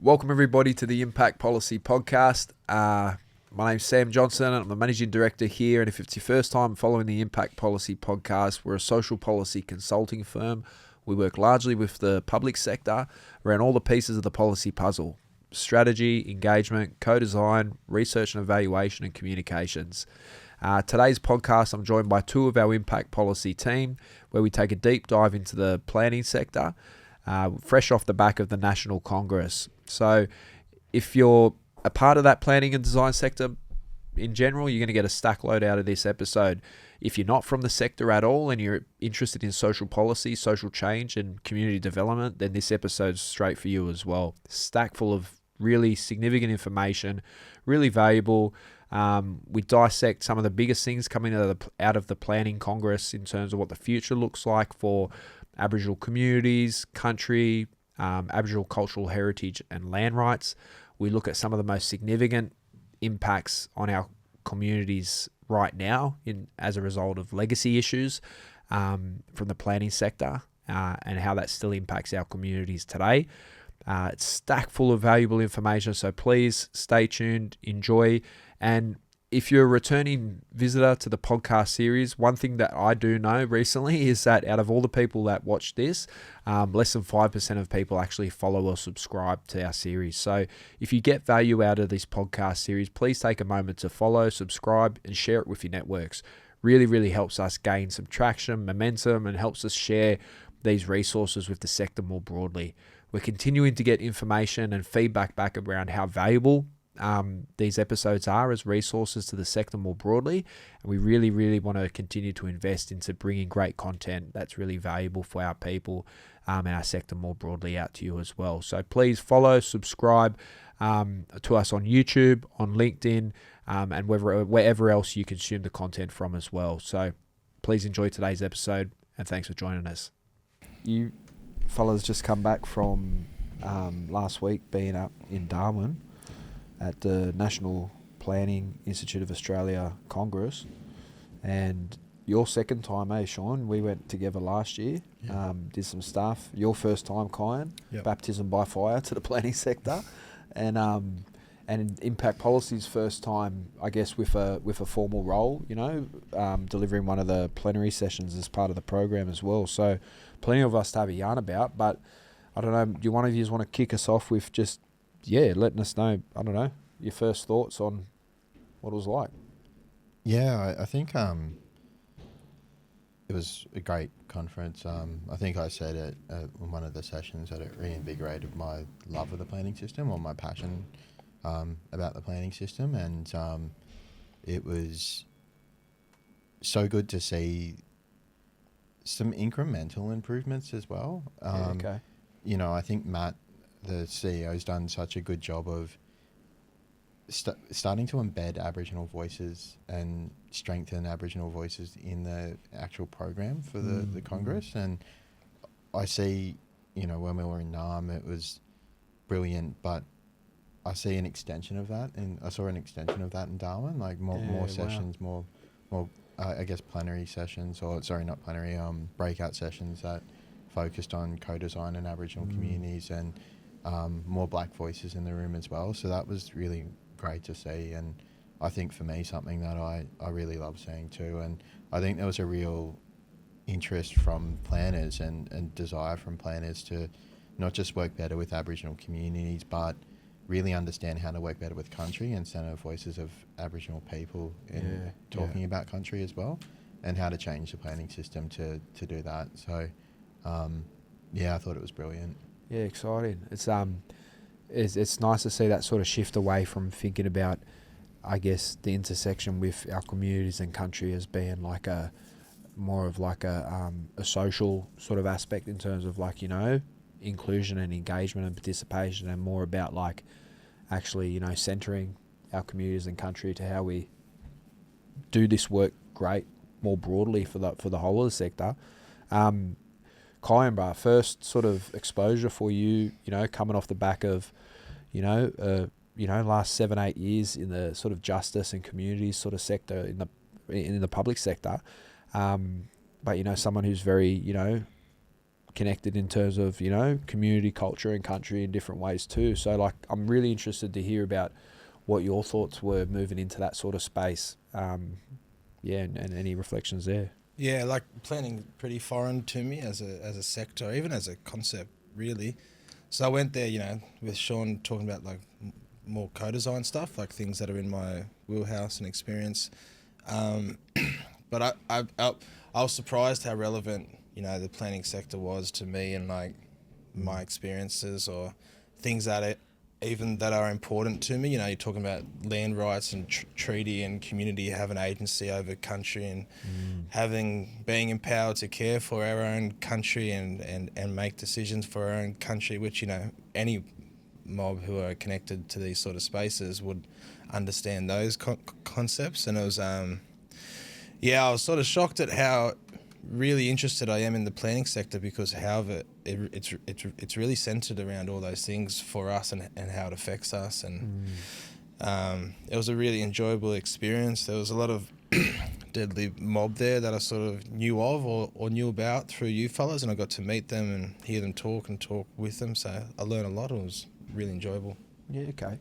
Welcome everybody to the Impact Policy Podcast. My name's Sam Johnson and I'm the Managing Director here, and if it's your first time following the Impact Policy Podcast, we're a social policy consulting firm. We work largely with the public sector around all the pieces of the policy puzzle: strategy, engagement, co-design, research and evaluation, and communications. Today's podcast, I'm joined by two of our Impact Policy team, where we take a deep dive into the planning sector, fresh off the back of the National Congress. So if you're a part of that planning and design sector in general, you're going to get a stack load out of this episode. If you're not from the sector at all and you're interested in social policy, social change and community development, then this episode's straight for you as well. Stack full of really significant information, really valuable. We dissect some of the biggest things coming out of the Planning Congress in terms of what the future looks like for Aboriginal communities, country, Aboriginal cultural heritage and land rights. We look at some of the most significant impacts on our communities right now as a result of legacy issues from the planning sector and how that still impacts our communities today. It's stacked full of valuable information, so please stay tuned, enjoy. And if you're a returning visitor to the podcast series, one thing that I do know recently is that out of all the people that watch this, less than 5% of people actually follow or subscribe to our series. So if you get value out of this podcast series, please take a moment to follow, subscribe, and share it with your networks. Really, really helps us gain some traction, momentum, and helps us share these resources with the sector more broadly. We're continuing to get information and feedback back around how valuable these episodes are as resources to the sector more broadly, and we really, really want to continue to invest into bringing great content that's really valuable for our people and our sector more broadly out to you as well. So please follow, subscribe to us on YouTube, on LinkedIn, and wherever else you consume the content from as well. So please enjoy today's episode, and thanks for joining us. You fellas just come back from last week being up in Darwin at the National Planning Institute of Australia Congress, and your second time, Sean? We went together last year, did some stuff. Your first time, Kuyan, baptism by fire to the planning sector, and Impact Policy's first time, I guess, with a formal role, delivering one of the plenary sessions as part of the program as well. So plenty of us to have a yarn about, but I don't know, do one of you want to kick us off with just letting us know, I don't know, your first thoughts on what it was like? Yeah, I think it was a great conference. I think I said in one of the sessions that it reinvigorated my love of the planning system, or my passion about the planning system, and it was so good to see some incremental improvements as well. I think Matt, the CEO, has done such a good job of starting to embed Aboriginal voices and strengthen Aboriginal voices in the actual program for the Congress. And I see, when we were in Naarm, it was brilliant, but I see an extension of that, and I saw an extension of that in Darwin, like more sessions, more I guess plenary sessions, not plenary, breakout sessions that focused on co-design in Aboriginal communities, and more black voices in the room as well. So that was really great to see, and I think for me something that I really love seeing too. And I think there was a real interest from planners and desire from planners to not just work better with Aboriginal communities, but really understand how to work better with country and center voices of Aboriginal people in talking about country as well, and how to change the planning system to do that. So I thought it was brilliant. Yeah, exciting. It's nice to see that sort of shift away from thinking about, I guess, the intersection with our communities and country as being like a social sort of aspect in terms of inclusion and engagement and participation, and more about actually centering our communities and country to how we do this work great more broadly for the whole of the sector. Kuyan, first sort of exposure for you, coming off the back of, last 7-8 years in the sort of justice and communities sort of sector in the public sector. But someone who's very, connected in terms of, you know, community, culture and country in different ways too. So like, I'm really interested to hear about what your thoughts were moving into that sort of space. And any reflections there. Yeah, like planning pretty foreign to me as a sector, even as a concept, really. So I went there, you know, with Sean talking about like more co-design stuff, like things that are in my wheelhouse and experience. But I was surprised how relevant, you know, the planning sector was to me and like my experiences or things that are important to me. You know, you're talking about land rights and treaty and community having agency over country and being empowered to care for our own country and make decisions for our own country, which, you know, any mob who are connected to these sort of spaces would understand those concepts. And it was, I was sort of shocked at how really interested I am in the planning sector, because how it's really centered around all those things for us and how it affects us. And it was a really enjoyable experience. There was a lot of deadly mob there that I sort of knew of or knew about through you fellas, and I got to meet them and hear them talk with them. So I learned a lot. It was really enjoyable. Yeah, okay.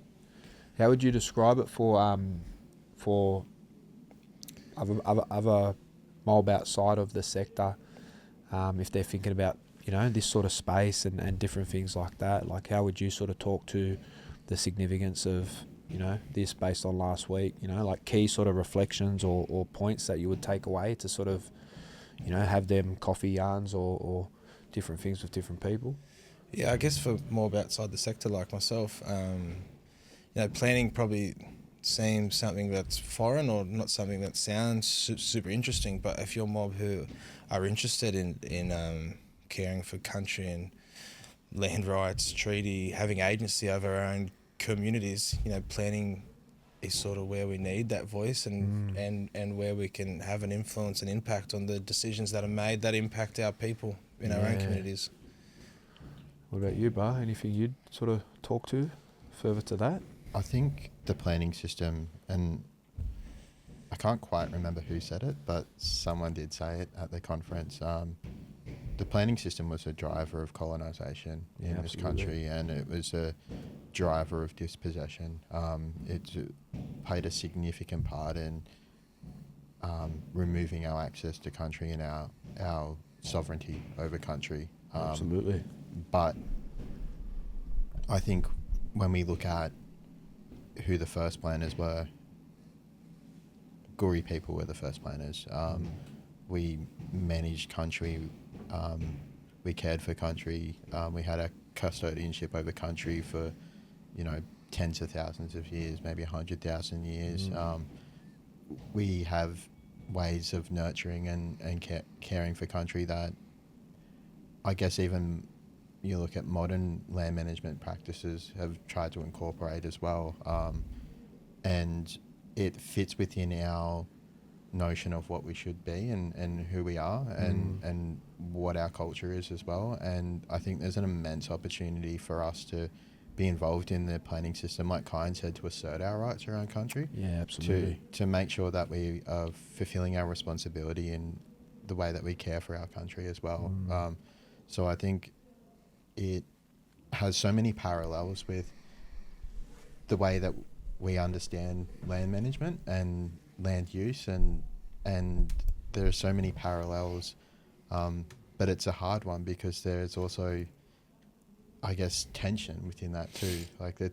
How would you describe it for other mob outside of the sector, if they're thinking about, you know, this sort of space and different things like that? Like, how would you sort of talk to the significance of, you know, this based on last week, you know, like key sort of reflections or points that you would take away to sort of, you know, have them coffee yarns or different things with different people? Yeah, I guess for more outside the sector like myself, you know, planning probably seems something that's foreign or not something that sounds super interesting. But if you're a mob who are interested in caring for country and land rights, treaty, having agency over our own communities, you know, planning is sort of where we need that voice and where we can have an influence and impact on the decisions that are made that impact our people in our own communities. What about you, Bar? Anything you'd sort of talk to further to that? I think the planning system, and I can't quite remember who said it, but someone did say it at the conference. The planning system was a driver of colonisation in this country, and it was a driver of dispossession. It played a significant part in removing our access to country and our sovereignty over country. Absolutely. But I think when we look at who the first planners were, Guri people were the first planners. We managed country, we cared for country, we had a custodianship over country for, you know, tens of thousands of years, maybe 100,000 years. We have ways of nurturing and caring for country that I guess even you look at modern land management practices have tried to incorporate as well. And it fits within our notion of what we should be and who we are and what our culture is as well. And I think there's an immense opportunity for us to be involved in the planning system, like Kuyan said, to assert our rights around country. Yeah, absolutely. To make sure that we are fulfilling our responsibility in the way that we care for our country as well. So I think it has so many parallels with the way that we understand land management and land use, and there are so many parallels, but it's a hard one because there's also, I guess, tension within that too. Like the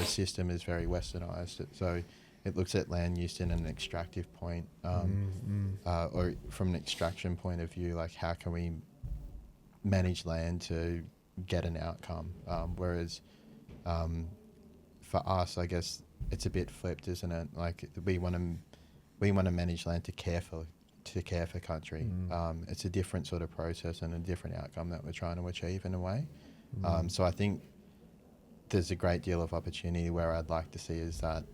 system is very westernized, so it looks at land use in an extractive point, or from an extraction point of view, like how can we manage land to get an outcome, whereas for us, I guess it's a bit flipped, isn't it? Like we want to manage land to care for country. It's a different sort of process and a different outcome that we're trying to achieve in a way. So I think there's a great deal of opportunity where I'd like to see is that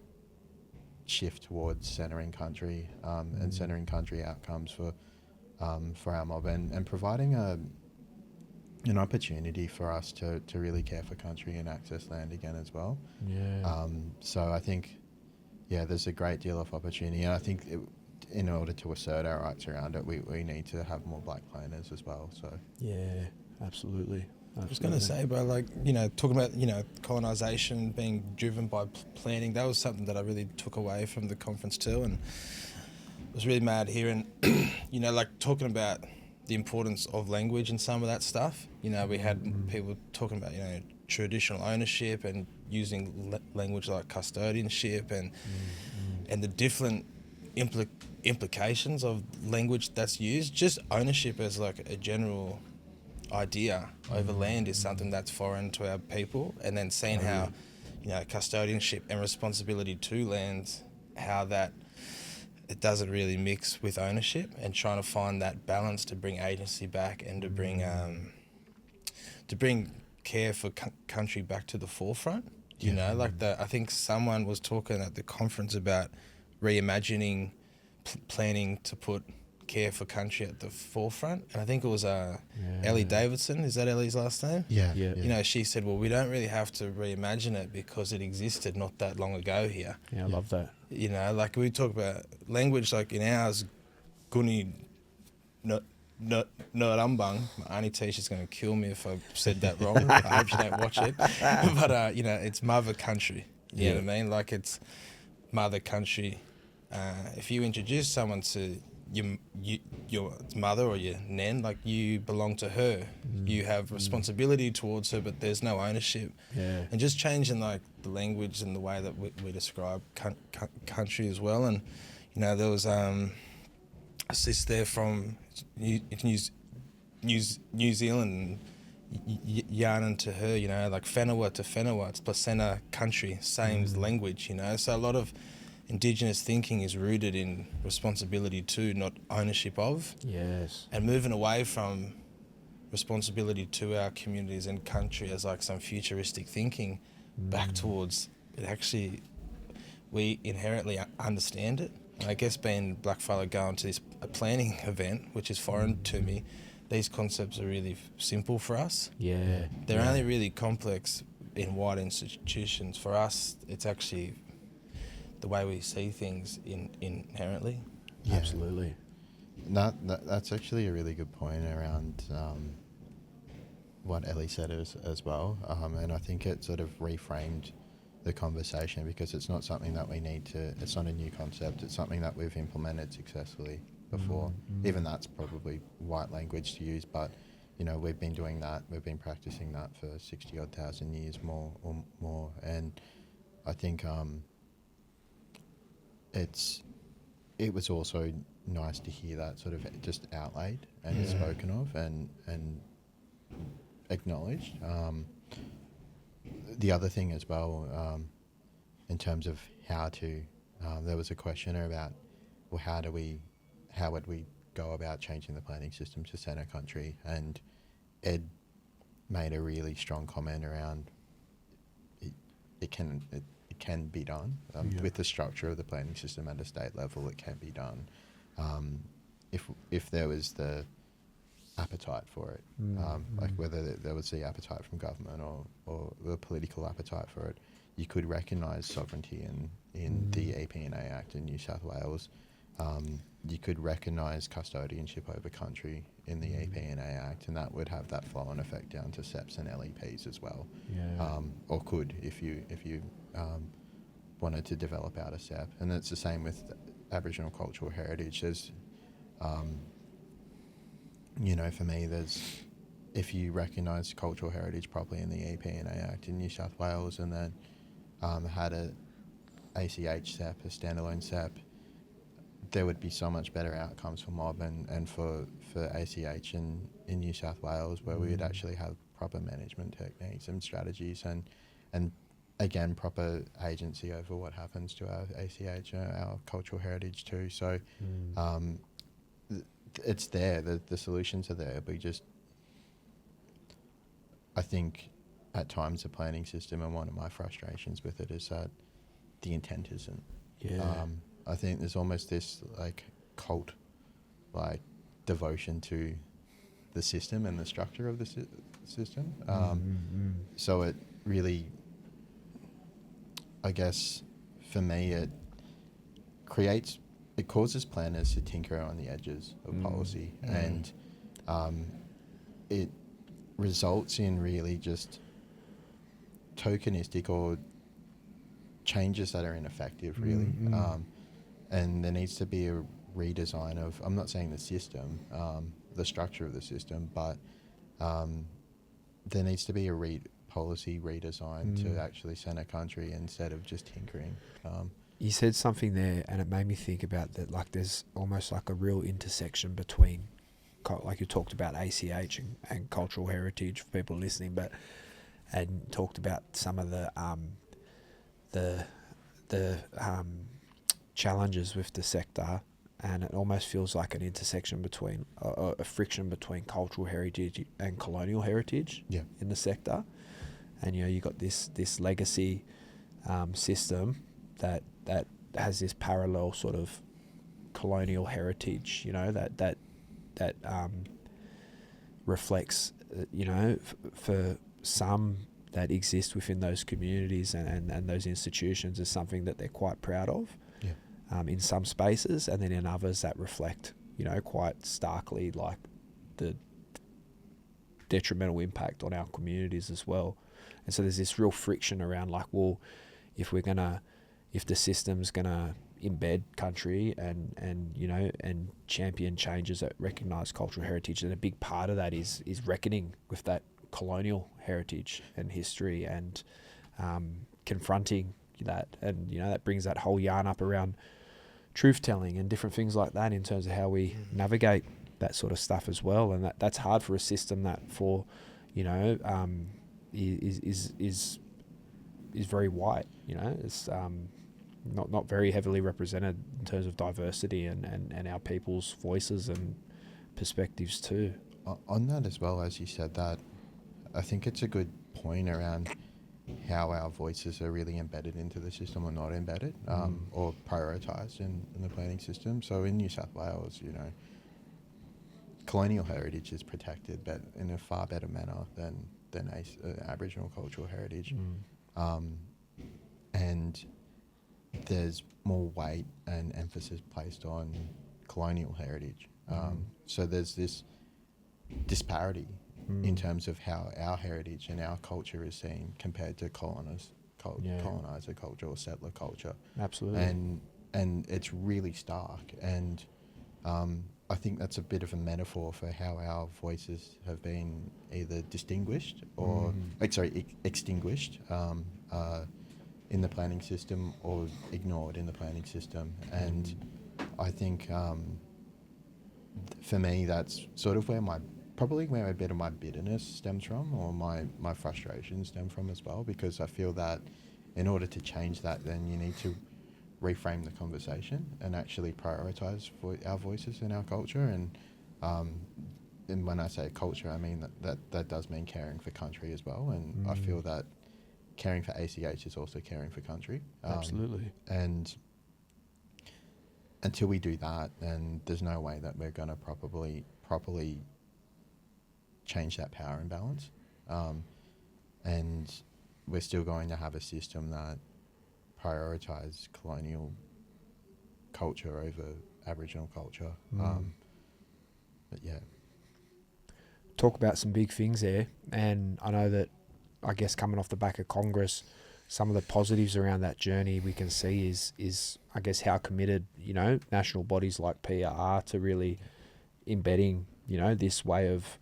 shift towards centering country and centering country outcomes for our mob and providing an opportunity for us to really care for country and access land again as well. Yeah. So I think, there's a great deal of opportunity, and I think in order to assert our rights around it, we need to have more black planners as well. So yeah, Absolutely. I was going to say, bro, like, talking about, colonisation being driven by planning, that was something that I really took away from the conference too, and was really mad hearing, like talking about the importance of language and some of that stuff. We had people talking about, traditional ownership and using language like custodianship and the different implications of language that's used. Just ownership as like a general idea over land is something that's foreign to our people, and then seeing how custodianship and responsibility to land, how that it doesn't really mix with ownership, and trying to find that balance to bring agency back and to bring care for country back to the forefront. I think someone was talking at the conference about reimagining planning to put care for country at the forefront, and I think it was Ellie Davidson. Is that Ellie's last name? Yeah. She said, well, we don't really have to reimagine it because it existed not that long ago here. I love that. Like we talk about language, like in ours, Guni Nurambang. My auntie Tisha's going to kill me if I said that wrong. I hope she don't watch it. But it's mother country. You know what I mean? Like it's mother country. If you introduce someone to your mother or your nan, like you belong to her, you have responsibility towards her, but there's no ownership. And just changing like the language and the way that we describe country as well. And there was a sis there from New Zealand, yarning to her, like whenua to whenua, it's placenta country, same language, so a lot of Indigenous thinking is rooted in responsibility to, not ownership of. Yes. And moving away from responsibility to our communities and country as like some futuristic thinking back towards it actually, we inherently understand it. And I guess being blackfellow going to this planning event, which is foreign to me, these concepts are really simple for us. Yeah. They're only really complex in white institutions. For us, it's actually the way we see things inherently. Yeah. Absolutely. That's actually a really good point around what Ellie said as well, and I think it sort of reframed the conversation, because it's not something that we need to, it's not a new concept, it's something that we've implemented successfully before. Even that's probably white language to use, but we've been doing that, we've been practicing that for 60 odd thousand years more, and I think it was also nice to hear that sort of just outlaid and spoken of and acknowledged. The other thing as well, in terms of how to, there was a questioner about, well, how would we go about changing the planning system to centre country? And Ed made a really strong comment around it can be done with the structure of the planning system at a state level. It can be done if there was the appetite for it, like whether there was the appetite from government or the political appetite for it. You could recognise sovereignty in the EPNA Act in New South Wales. You could recognise custodianship over country in the EPNA Act, and that would have that flow-on effect down to SEPs and LEPs as well. Or could if you wanted to develop out a SEP. And it's the same with Aboriginal cultural heritage. There's for me, if you recognise cultural heritage properly in the EPNA Act in New South Wales, and then had a ACH SEP, a standalone SEP, there would be so much better outcomes for mob and for ACH in New South Wales, where we would actually have proper management techniques and strategies and again, proper agency over what happens to our ACH, our cultural heritage too. So it's there, the solutions are there, but I think at times the planning system, and one of my frustrations with it is that the intent isn't. I think there's almost this like cult, like devotion to the system and the structure of the system. So it really, I guess, for me, it causes planners to tinker on the edges of policy, and it results in really just tokenistic or changes that are ineffective, really. And there needs to be a redesign of, I'm not saying the system, the structure of the system, but there needs to be a policy redesign to actually center country instead of just tinkering. You said something there, and it made me think about that. Like, there's almost like a real intersection between, like you talked about ACH and cultural heritage for people listening, and talked about some of the challenges with the sector, and it almost feels like an intersection between a friction between cultural heritage and colonial heritage in the sector. And you got this legacy system that has this parallel sort of colonial heritage, that reflects, for some that exist within those communities and those institutions is something that they're quite proud of in some spaces, and then in others that reflect, quite starkly like the detrimental impact on our communities as well. And so there's this real friction around like, well, if the system's gonna embed country and champion changes that recognise cultural heritage, then a big part of that is reckoning with that colonial heritage and history and confronting that, and that brings that whole yarn up around truth telling and different things like that in terms of how we navigate that sort of stuff as well. And that's hard for a system that is very white. It's not very heavily represented in terms of diversity and our people's voices and perspectives too. On that as well, as you said that, I think it's a good point around how our voices are really embedded into the system or not embedded, or prioritised in the planning system. So in New South Wales, colonial heritage is protected, but in a far better manner than Aboriginal cultural heritage. And there's more weight and emphasis placed on colonial heritage. So there's this disparity in terms of how our heritage and our culture is seen compared to colonizer culture or settler culture. Absolutely. And it's really stark. And I think that's a bit of a metaphor for how our voices have been either distinguished or, extinguished in the planning system or ignored in the planning system. And I think for me, that's sort of where a bit of my bitterness stems from, or my frustration stems from as well, because I feel that in order to change that, then you need to reframe the conversation and actually prioritise our voices in our culture. And when I say culture, I mean that does mean caring for country as well. And I feel that caring for ACH is also caring for country. Absolutely. And until we do that, then there's no way that we're going to properly change that power imbalance. And we're still going to have a system that prioritises colonial culture over Aboriginal culture. But yeah. Talk about some big things there. And I know that, I guess, coming off the back of Congress, some of the positives around that journey we can see is I guess how committed, national bodies like PR are to really embedding, this way of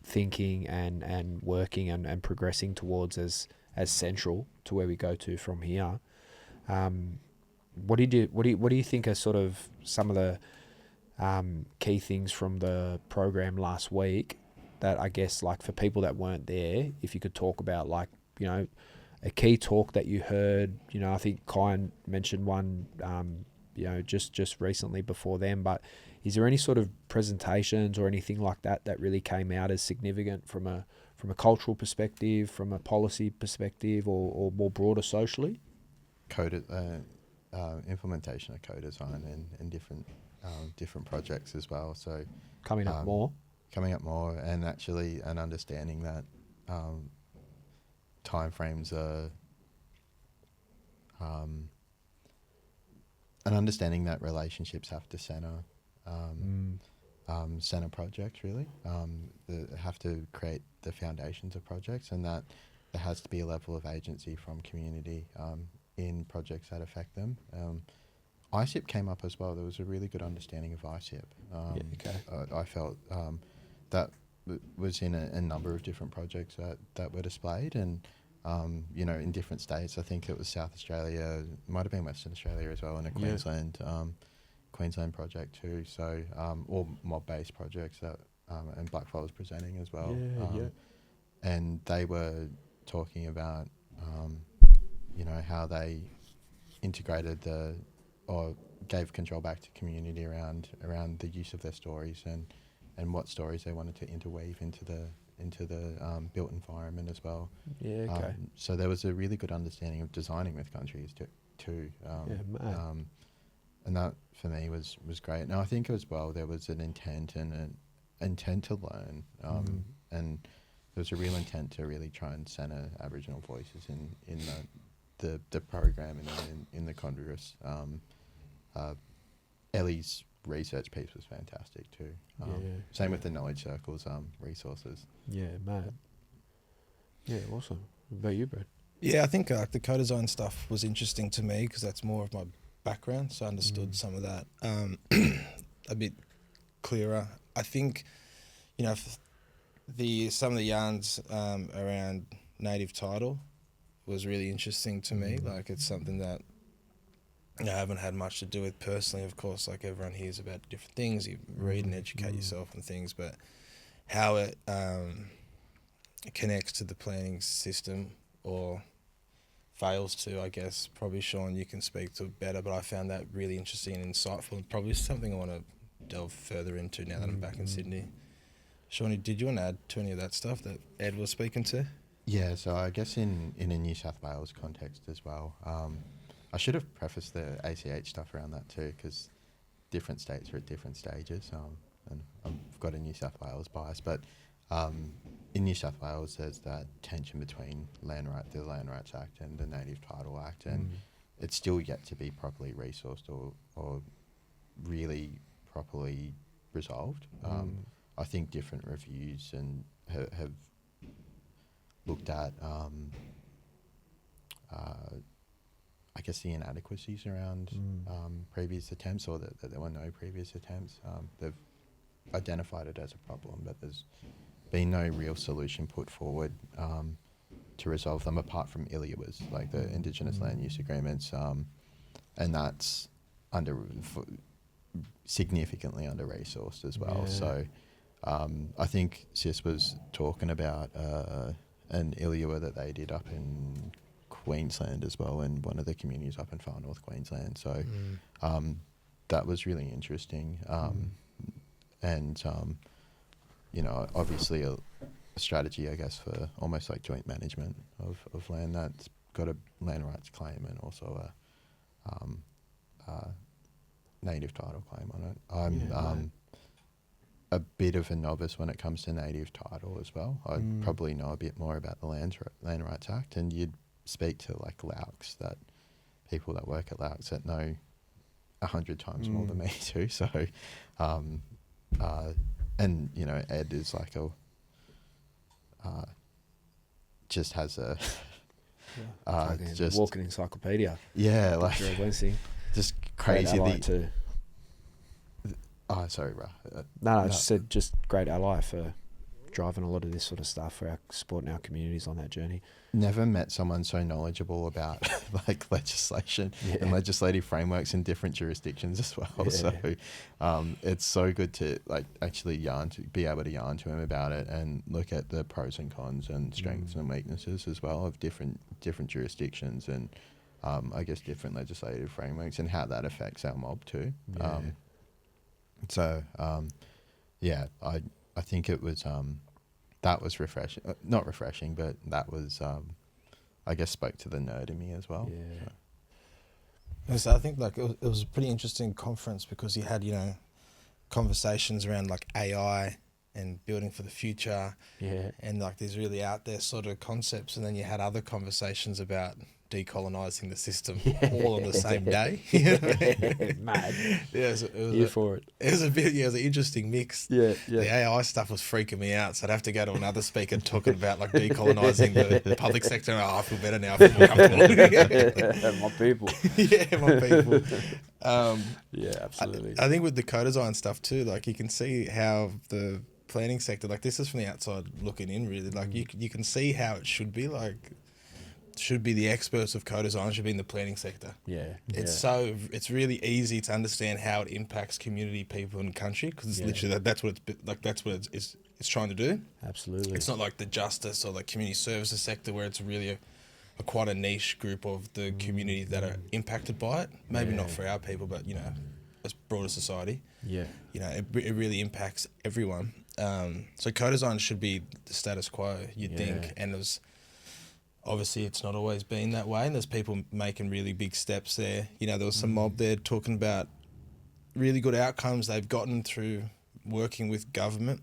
thinking and working and progressing towards as central to where we go to from here. What do you think are sort of some of the key things from the program last week that, I guess, like for people that weren't there, if you could talk about, like, a key talk that you heard? I think Kuyan mentioned one, just recently before them, but is there any sort of presentations or anything like that really came out as significant from a cultural perspective, from a policy perspective, or more broader socially? Implementation of CoDesign and different projects as well. So coming up more, and actually an understanding that timeframes are, and understanding that relationships have to center, center projects, really. That have to create the foundations of projects, and that there has to be a level of agency from community in projects that affect them. ICIP came up as well. There was a really good understanding of ICIP. I felt that was in a number of different projects that were displayed, and in different states. I think it was South Australia, might have been Western Australia as well, and a Queensland project too. So all mob-based projects that and Blackfire was presenting as well. And they were talking about how they integrated or gave control back to community around the use of their stories and what stories they wanted to interweave into the built environment as well. So there was a really good understanding of designing with countries too. And that for me was great. Now I think as well there was an intent and an intent to learn, and there was a real intent to really try and centre Aboriginal voices in the program and in the Congress. Ellie's research piece was fantastic too. Same with the Knowledge Circle's resources. Yeah, mad. Yeah, awesome. What about you, Brad? Yeah, I think the CoDesign stuff was interesting to me because that's more of my background, so I understood some of that a bit clearer. I think, some of the yarns around native title was really interesting to me. Like, it's something that I haven't had much to do with personally. Of course, like, everyone hears about different things. You read and educate yourself and things, but how it connects to the planning system or fails to, I guess, probably Sean, you can speak to it better, but I found that really interesting and insightful, and probably something I want to delve further into now that I'm back in Sydney. Sean, did you want to add to any of that stuff that Ed was speaking to? Yeah, so I guess in a New South Wales context as well, I should have prefaced the ACH stuff around that too, because different states are at different stages, and I've got a New South Wales bias, but in New South Wales there's that tension between the Land Rights Act and the Native Title Act, and it's still yet to be properly resourced or really properly resolved. I think different reviews and have looked at I guess the inadequacies around previous attempts, or that there were no previous attempts. They've identified it as a problem, but there's been no real solution put forward to resolve them apart from ILUAs, like the Indigenous Land Use Agreements, and that's significantly under-resourced as well. So I think Sis was talking about an ILUA that they did up in Queensland as well, and one of the communities up in far north Queensland. So that was really interesting. And obviously a strategy, I guess, for almost like joint management of land that's got a land rights claim and also a native title claim on it. I'm a bit of a novice when it comes to native title as well. I'd probably know a bit more about the Land Rights Act, and you'd speak to like Laux, that people that work at Laux that know 100 times more than me too. So, and Ed is like just has a just walking encyclopedia. Yeah, like just crazy. Sorry, bro. I just said just great ally for driving a lot of this sort of stuff for our supporting our communities on that journey. Never met someone so knowledgeable about like legislation and legislative frameworks in different jurisdictions as well. So it's so good to like actually be able to yarn to him about it and look at the pros and cons and strengths and weaknesses as well of different jurisdictions and I guess different legislative frameworks and how that affects our mob too. I think it was that was refreshing, not refreshing, but that was I guess spoke to the nerd in me as well. So I think like it was a pretty interesting conference because you had conversations around like AI and building for the future, and like these really out there sort of concepts, and then you had other conversations about decolonising the system all on the same day. You know what I mean? Mad. Yeah, so it was Here for it. it was a bit, yeah, it was an interesting mix. Yeah, The AI stuff was freaking me out, so I'd have to go to another speaker talking about like decolonising the public sector. And, I feel better now. I feel more comfortable. My people. Yeah, my people. Yeah, absolutely. I think with the co-design stuff too, like you can see how the planning sector, like this is from the outside looking in, really. Like you can see how it should be. Like, should be the experts of co-design should be in the planning sector. Yeah, It's really easy to understand how it impacts community, people, and country, because it's literally that's what it's trying to do. absolutely. It's not like the justice or the community services sector where it's really a quite a niche group of the community that are impacted by it. Maybe not for our people, but you know, as broader society. Yeah, You know, it really impacts everyone. So co-design should be the status quo, you'd think, and there's obviously it's not always been that way, and there's people making really big steps there. You know, there was some mob there talking about really good outcomes they've gotten through working with government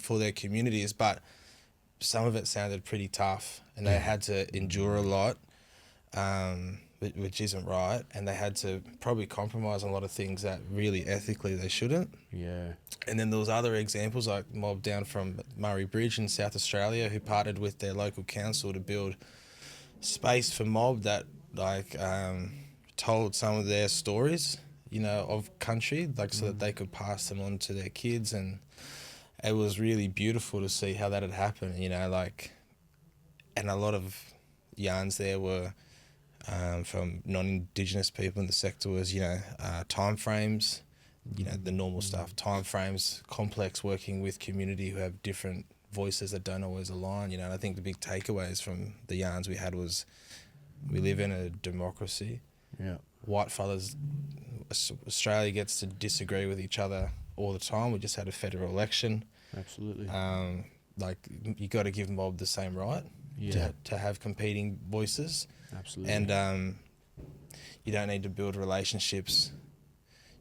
for their communities, but some of it sounded pretty tough, and they had to endure a lot, which isn't right, and they had to probably compromise on a lot of things that really ethically they shouldn't. yeah, And then there was other examples like mob down from Murray Bridge in South Australia who partnered with their local council to build space for mob that like told some of their stories, you know, of country, like so that they could pass them on to their kids. And it was really beautiful to see how that had happened, you know, like, and a lot of yarns there were from non-Indigenous people in the sector was, you know, time frames, you know, the normal stuff, time frames, complex working with community who have different voices that don't always align, you know. And I think the big takeaways from the yarns we had was we live in a democracy. yeah, White fellas, Australia gets to disagree with each other all the time. We just had a federal election. absolutely. Like, you got to give mob the same right to have competing voices. Absolutely. And you don't need to build relationships.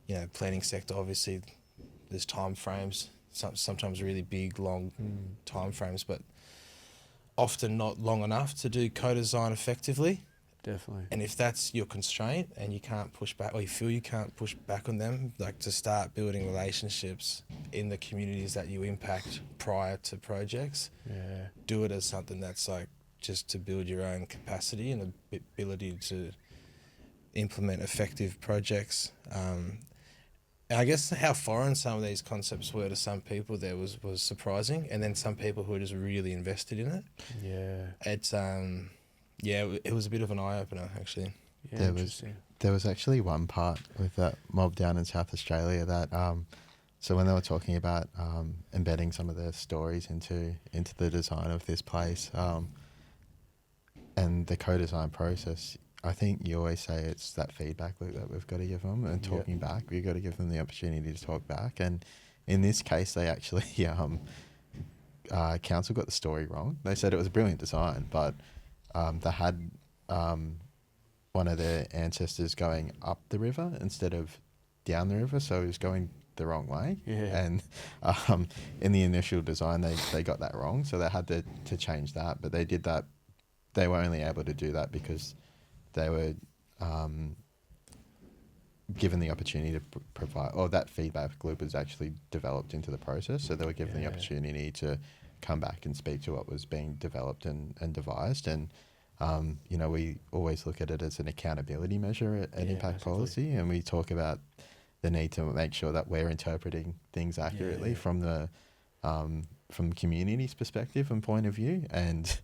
You know, planning sector, obviously, there's time frames, sometimes really big, long time frames, but often not long enough to do co-design effectively. Definitely. And if that's your constraint and you can't push back, or you feel you can't push back on them, like to start building relationships in the communities that you impact prior to projects, Yeah. do it as something that's like just to build your own capacity and ability to implement effective projects. And I guess how foreign some of these concepts were to some people there was surprising, and then some people who were just really invested in it. Yeah. It's yeah, it was a bit of an eye opener actually. Yeah. There Interesting. There was actually one part with that mob down in South Australia that, so when they were talking about embedding some of their stories into the design of this place, and the co-design process, I think you always say it's that feedback loop that we've got to give them, and talking back, we've got to give them the opportunity to talk back. And in this case, they actually, council got the story wrong. They said it was a brilliant design, but they had one of their ancestors going up the river instead of down the river, so it was going the wrong way. Yeah. And in the initial design, they got that wrong, so they had to change that. But they did that. They were only able to do that because they were given the opportunity to provide, or that feedback loop was actually developed into the process. So they were given the opportunity to come back and speak to what was being developed and devised. And, we always look at it as an accountability measure at Impact Policy. And we talk about the need to make sure that we're interpreting things accurately from the community's perspective and point of view, and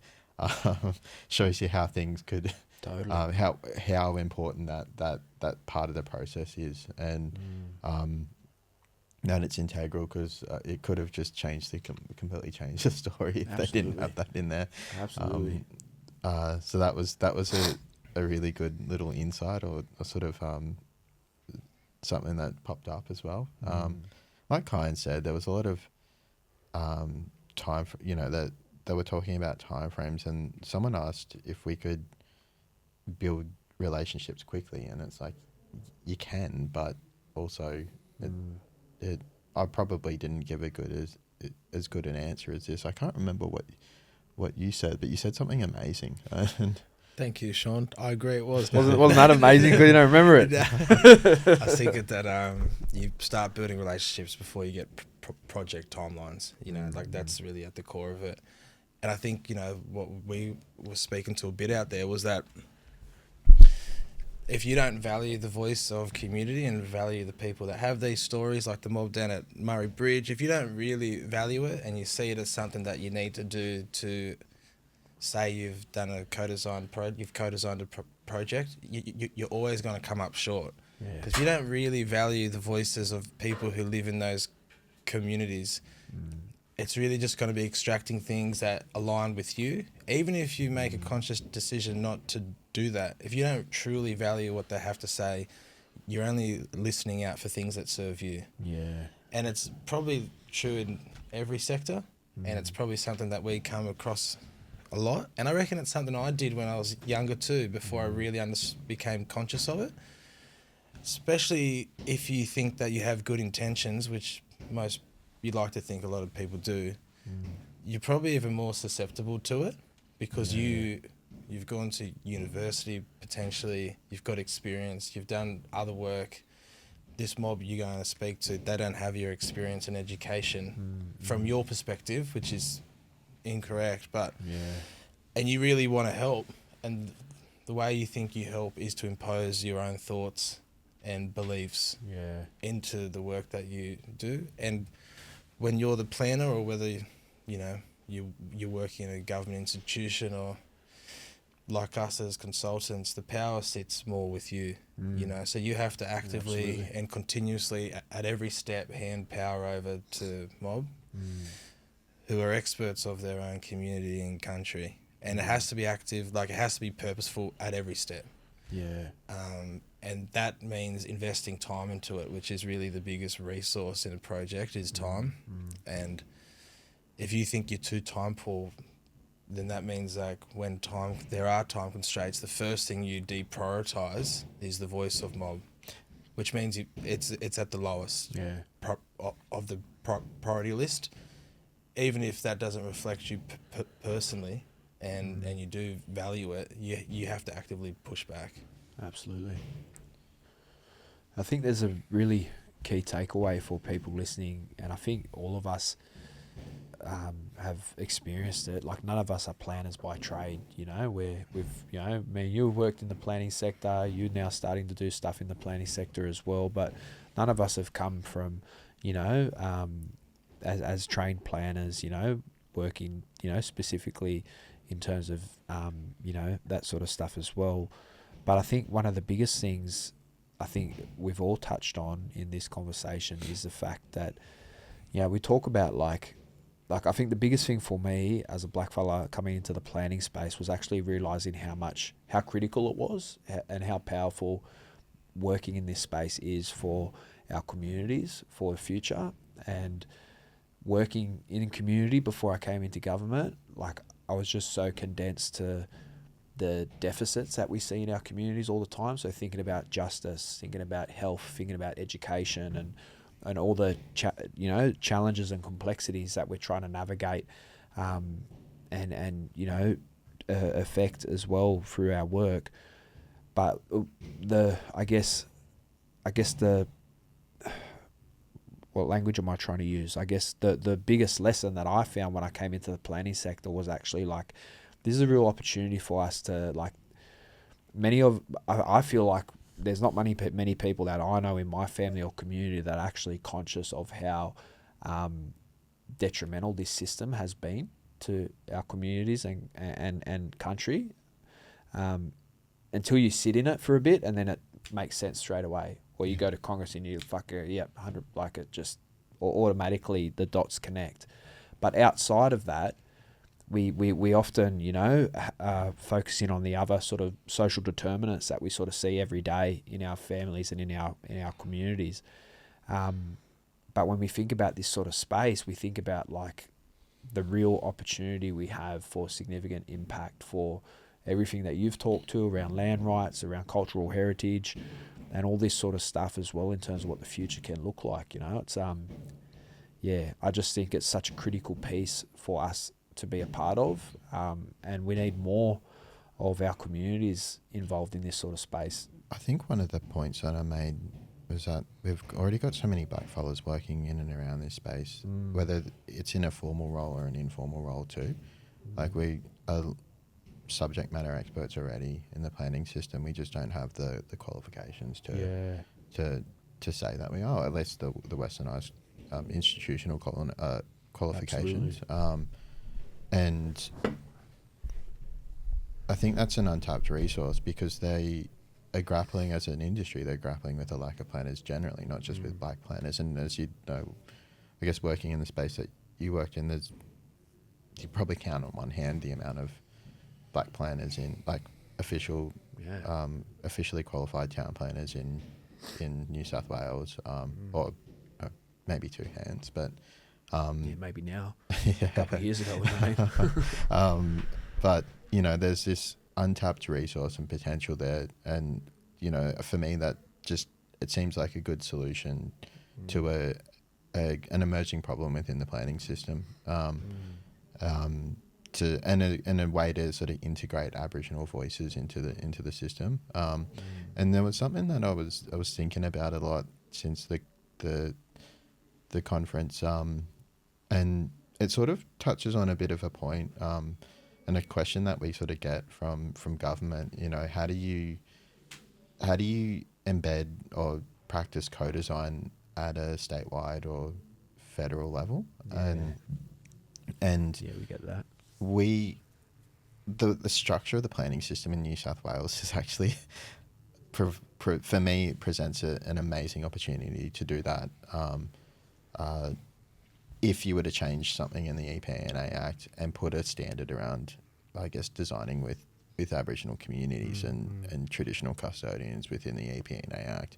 shows you how things could, how important that part of the process is. And that it's integral, because it could have just completely changed the story if they didn't have that in there. Absolutely. So that was a really good little insight, or sort of something that popped up as well. Like Kuyan said, there was a lot of time for, that they were talking about time frames, and someone asked if we could build relationships quickly, and it's like, you can, but also I probably didn't give as good an answer as this. I can't remember what you said, but you said something amazing. And Thank you, Sean. I agree. It was. Wasn't that amazing? Because you don't remember it. I think that you start building relationships before you get project timelines. You know, like that's really at the core of it. And I think, you know, what we were speaking to a bit out there was that if you don't value the voice of community and value the people that have these stories, like the mob down at Murray Bridge, if you don't really value it and you see it as something that you need to do to say you've done a co-designed co-designed a project, you're always going to come up short. Because if you don't really value the voices of people who live in those communities, it's really just going to be extracting things that align with you. Even if you make a conscious decision not to do that, if you don't truly value what they have to say, you're only listening out for things that serve you. Yeah. And it's probably true in every sector, and it's probably something that we come across a lot. And I reckon it's something I did when I was younger too, before I really became conscious of it. Especially if you think that you have good intentions, which you'd like to think a lot of people do, you're probably even more susceptible to it because you've gone to university potentially, you've got experience, you've done other work. This mob you're going to speak to, they don't have your experience and education from your perspective, which is incorrect, but and you really want to help, and the way you think you help is to impose your own thoughts and beliefs into the work that you do. And when you're the planner, or whether you're working in a government institution or like us as consultants, the power sits more with you. So you have to actively and continuously at every step hand power over to mob who are experts of their own community and country, and it has to be active, like it has to be purposeful at every step. And that means investing time into it, which is really the biggest resource in a project is time. And if you think you're too time poor, then that means like when there are time constraints, the first thing you deprioritize is the voice of mob, which means it's at the lowest of the priority list, even if that doesn't reflect you personally and you do value it, you have to actively push back. Absolutely. I think there's a really key takeaway for people listening, and I think all of us have experienced it. Like none of us are planners by trade, you've worked in the planning sector, you're now starting to do stuff in the planning sector as well, but none of us have come from, as trained planners, working, specifically in terms of, that sort of stuff as well. But I think one of the biggest things I think we've all touched on in this conversation is the fact that, we talk about like I think the biggest thing for me as a black fella coming into the planning space was actually realizing how critical it was and how powerful working in this space is for our communities for the future. And working in community before I came into government, like I was just so condensed to the deficits that we see in our communities all the time. So thinking about justice, thinking about health, thinking about education, and all the challenges and complexities that we're trying to navigate, and affect as well through our work. But I guess what language am I trying to use? I guess the biggest lesson that I found when I came into the planning sector was actually like, this is a real opportunity for us to like, I feel like there's not many people that I know in my family or community that are actually conscious of how detrimental this system has been to our communities and country, until you sit in it for a bit, and then it makes sense straight away. Or you go to Congress and you 100, like it just, or automatically the dots connect. But outside of that, we often, focus in on the other sort of social determinants that we sort of see every day in our families and in our communities. But when we think about this sort of space, we think about like the real opportunity we have for significant impact for everything that you've talked to around land rights, around cultural heritage, and all this sort of stuff as well in terms of what the future can look like. It's I just think it's such a critical piece for us to be a part of, and we need more of our communities involved in this sort of space. I think one of the points that I made was that we've already got so many blackfellas working in and around this space, whether it's in a formal role or an informal role too. Like, we are subject matter experts already in the planning system. We just don't have the qualifications to say that we are, at least the westernised institutional qualifications. And I think that's an untapped resource, because they are grappling, as an industry, they're grappling with the lack of planners generally, not just with black planners. And as you know, I guess working in the space that you worked in, you probably count on one hand the amount of black planners in, like, officially qualified town planners in New South Wales, or maybe two hands, but maybe now. Yeah. A couple of years ago, we but there's this untapped resource and potential there, and for me, that just, it seems like a good solution to an emerging problem within the planning system, and a way to sort of integrate Aboriginal voices into the system. And there was something that I was thinking about a lot since the conference, and it sort of touches on a bit of a point, and a question that we sort of get from government. How do you embed or practice co-design at a statewide or federal level? And we get that. The structure of the planning system in New South Wales is actually, for me, presents an amazing opportunity to do that. If you were to change something in the EPA&A Act and put a standard around, I guess, designing with Aboriginal communities and traditional custodians within the EPA&A Act,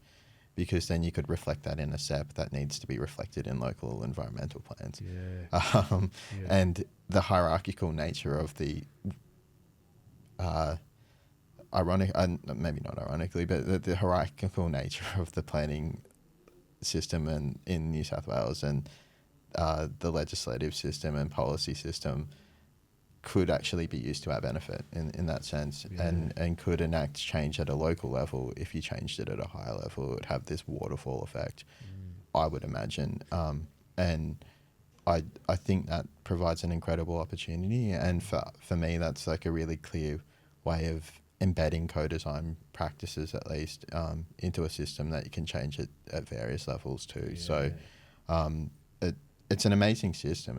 because then you could reflect that in a SEP that needs to be reflected in local environmental plans. And the hierarchical nature of the maybe not ironically, but the hierarchical nature of the planning system in New South Wales, and the legislative system and policy system could actually be used to our benefit in that sense, and could enact change at a local level. If you changed it at a higher level, it would have this waterfall effect, I would imagine. And I think that provides an incredible opportunity, and for me, that's like a really clear way of embedding co-design practices, at least, into a system that you can change it at various levels too. So it's an amazing system.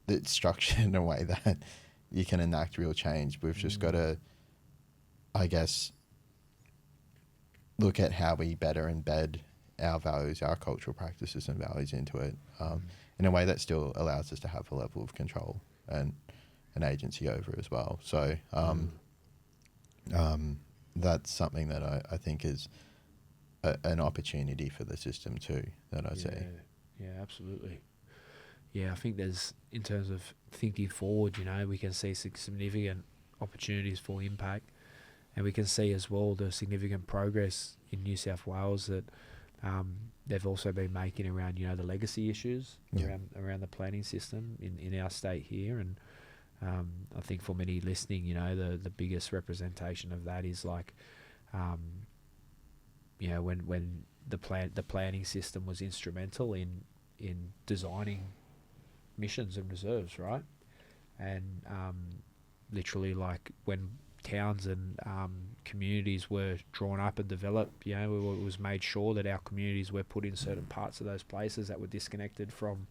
It's structured in a way that you can enact real change. We've just got to, I guess, look at how we better embed our values, our cultural practices and values into it, in a way that still allows us to have a level of control and an agency over as well. So that's something that I think is an opportunity for the system too, that I see. Yeah, absolutely. Yeah, I think there's, in terms of thinking forward, we can see significant opportunities for impact, and we can see as well the significant progress in New South Wales that they've also been making around, the legacy issues around the planning system in our state here. And I think for many listening, the biggest representation of that is like, when the planning system was instrumental in designing missions and reserves, right? And literally, like, when towns and communities were drawn up and developed, it was made sure that our communities were put in certain parts of those places that were disconnected from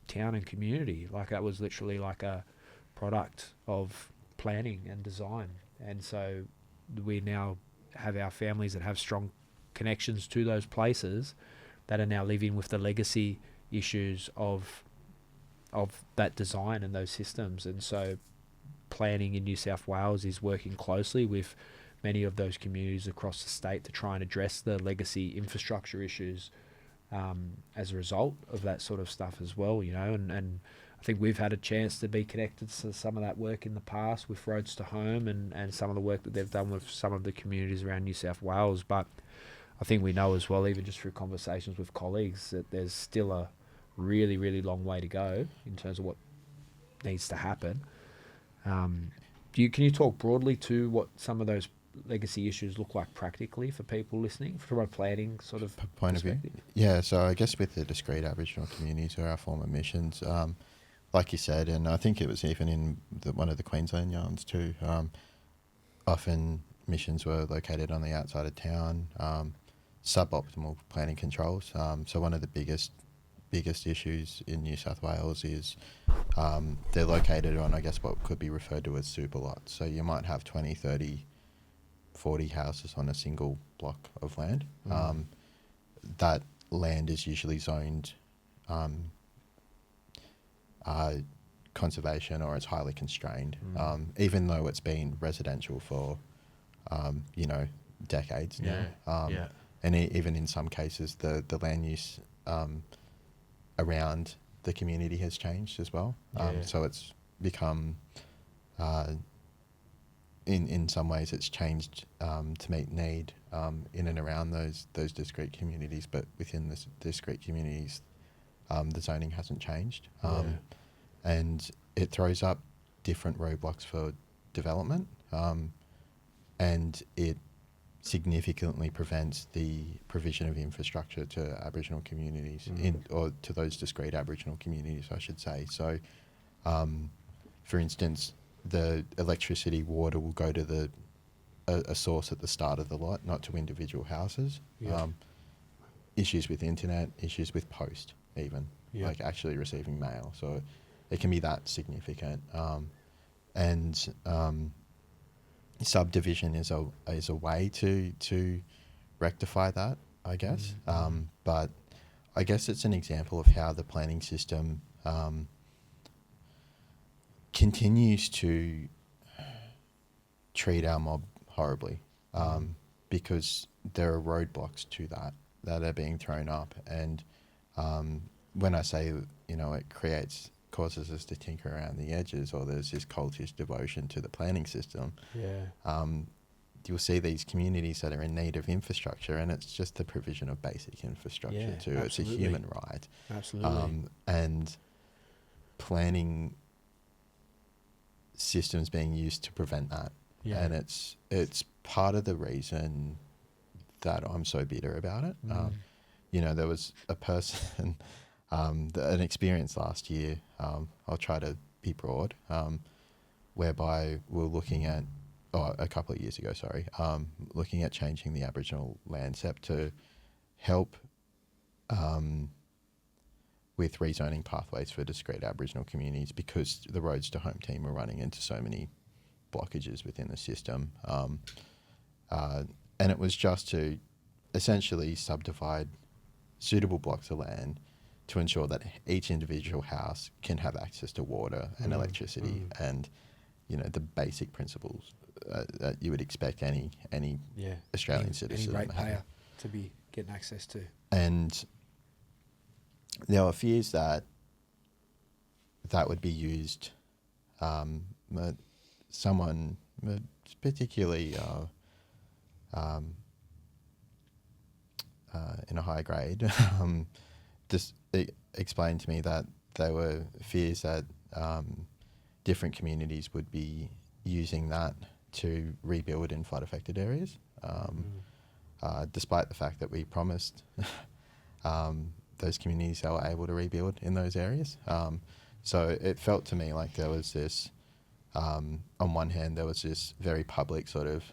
town and community. Like, that was literally like a product of planning and design. And so we now have our families that have strong connections to those places that are now living with the legacy issues of that design and those systems. And so planning in New South Wales is working closely with many of those communities across the state to try and address the legacy infrastructure issues as a result of that sort of stuff as well, and I think we've had a chance to be connected to some of that work in the past with Roads to Home and some of the work that they've done with some of the communities around New South Wales. But I think we know as well, even just through conversations with colleagues, that there's still a really, really long way to go in terms of what needs to happen. Can you talk broadly to what some of those legacy issues look like practically for people listening from a planning sort of point of view? Yeah, so I guess with the discrete Aboriginal communities or our former missions, like you said, and I think it was even in one of the Queensland yarns too, often missions were located on the outside of town, suboptimal planning controls. So one of the biggest issues in New South Wales is they're located on, I guess, what could be referred to as super lots. So you might have 20, 30, 40 houses on a single block of land. That land is usually zoned conservation, or it's highly constrained, even though it's been residential for, decades now. And even in some cases, the land use around the community has changed as well. So it's become, in some ways, it's changed to meet need in and around those discrete communities, but within the discrete communities, the zoning hasn't changed. And it throws up different roadblocks for development, and it significantly prevents the provision of infrastructure to Aboriginal communities, or to those discrete Aboriginal communities, I should say. So, for instance, the electricity, water will go to a source at the start of the lot, not to individual houses. Issues with internet, issues with post, even like actually receiving mail. So it can be that significant. And subdivision is a way to rectify that, I guess. But I guess it's an example of how the planning system continues to treat our mob horribly, because there are roadblocks to that are being thrown up. And when I say, it causes us to tinker around the edges, or there's this cultish devotion to the planning system, you'll see these communities that are in need of infrastructure, and it's just the provision of basic infrastructure too. Absolutely. It's a human right. Absolutely. And planning systems being used to prevent that. And it's part of the reason that I'm so bitter about it. There was a person, an experience last year, I'll try to be broad, whereby we're looking at, a couple of years ago, looking at changing the Aboriginal land SEP to help with rezoning pathways for discrete Aboriginal communities, because the roads to home team are running into so many blockages within the system. And it was just to essentially subdivide suitable blocks of land to ensure that each individual house can have access to water and electricity and, the basic principles that you would expect any Australian citizen, any ratepayer to be getting access to. And there were fears that would be used, someone particularly in a high grade just explained to me that there were fears that different communities would be using that to rebuild in flood affected areas, despite the fact that we promised those communities they were able to rebuild in those areas. So it felt to me like there was this, on one hand, there was this very public sort of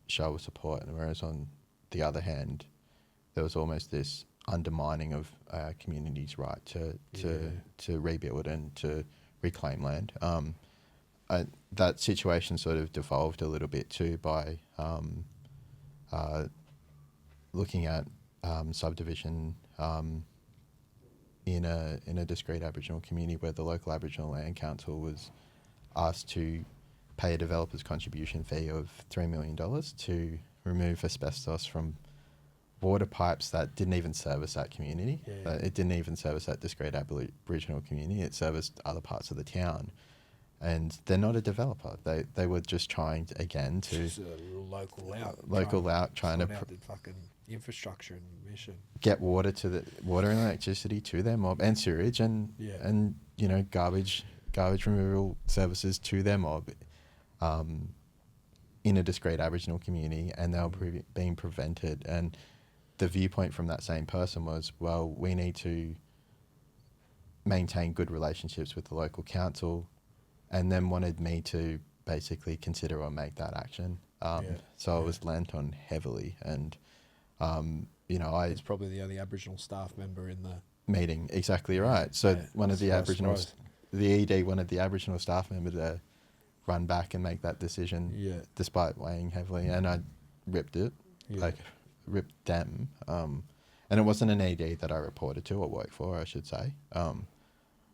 show of support, and whereas on the other hand, there was almost this undermining of communities' right to rebuild and to reclaim land. That situation sort of devolved a little bit too by looking at subdivision in a discrete Aboriginal community, where the local Aboriginal Land Council was asked to pay a developer's contribution fee of $3 million to remove asbestos from water pipes that didn't even service that community. It didn't even service that discrete Aboriginal community. It serviced other parts of the town. And they're not a developer. They were just trying to, again, to just local out trying to the fucking infrastructure and mission, get water and electricity to their mob, and sewage and garbage garbage removal services to their mob in a discrete Aboriginal community, and they were being prevented. And the viewpoint from that same person was, well, we need to maintain good relationships with the local council, and then wanted me to basically consider or make that action. So I was lent on heavily, and you know, I It's probably the only Aboriginal staff member in the meeting. Exactly right. So one of the Surprise, Aboriginal, surprise. the ED wanted the Aboriginal staff member to run back and make that decision, despite weighing heavily, and I ripped it, like ripped them. And it wasn't an ED that I reported to or worked for, I should say.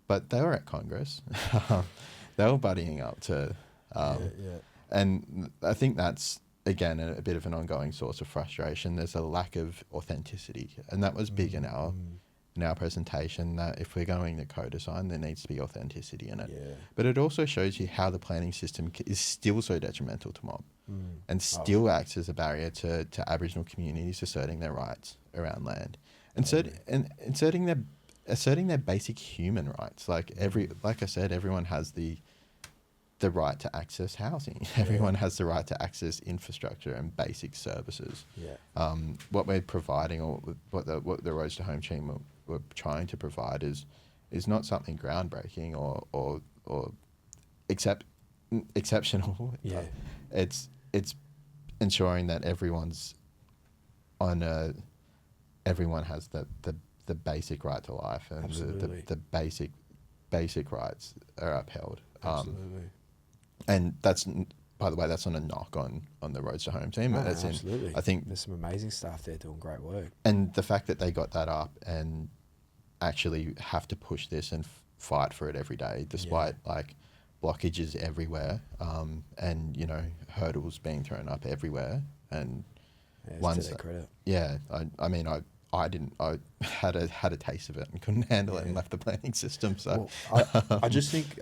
But they were at Congress. They were buddying up to, and I think that's, again, a bit of an ongoing source of frustration. There's a lack of authenticity, and that was big in our presentation, that if we're going to co-design, there needs to be authenticity in it. But it also shows you how the planning system is still so detrimental to mob, and still acts as a barrier to Aboriginal communities asserting their rights around land, and asserting their basic human rights. Like I said, everyone has the right to access housing. Everyone has the right to access infrastructure and basic services. What we're providing, or what the Roads to Home team we're trying to provide, is not something groundbreaking or exceptional. It's ensuring that everyone has the basic right to life, and the basic rights are upheld. And that's, by the way, that's not a knock on the Roads to Home team. No, That's absolutely. I think There's some amazing staff there doing great work. And the fact that they got that up and actually have to push this and fight for it every day, despite like blockages everywhere, and, you know, hurdles being thrown up everywhere. And It's to their credit. I mean, I had a taste of it and couldn't handle it and left the planning system. So I just think,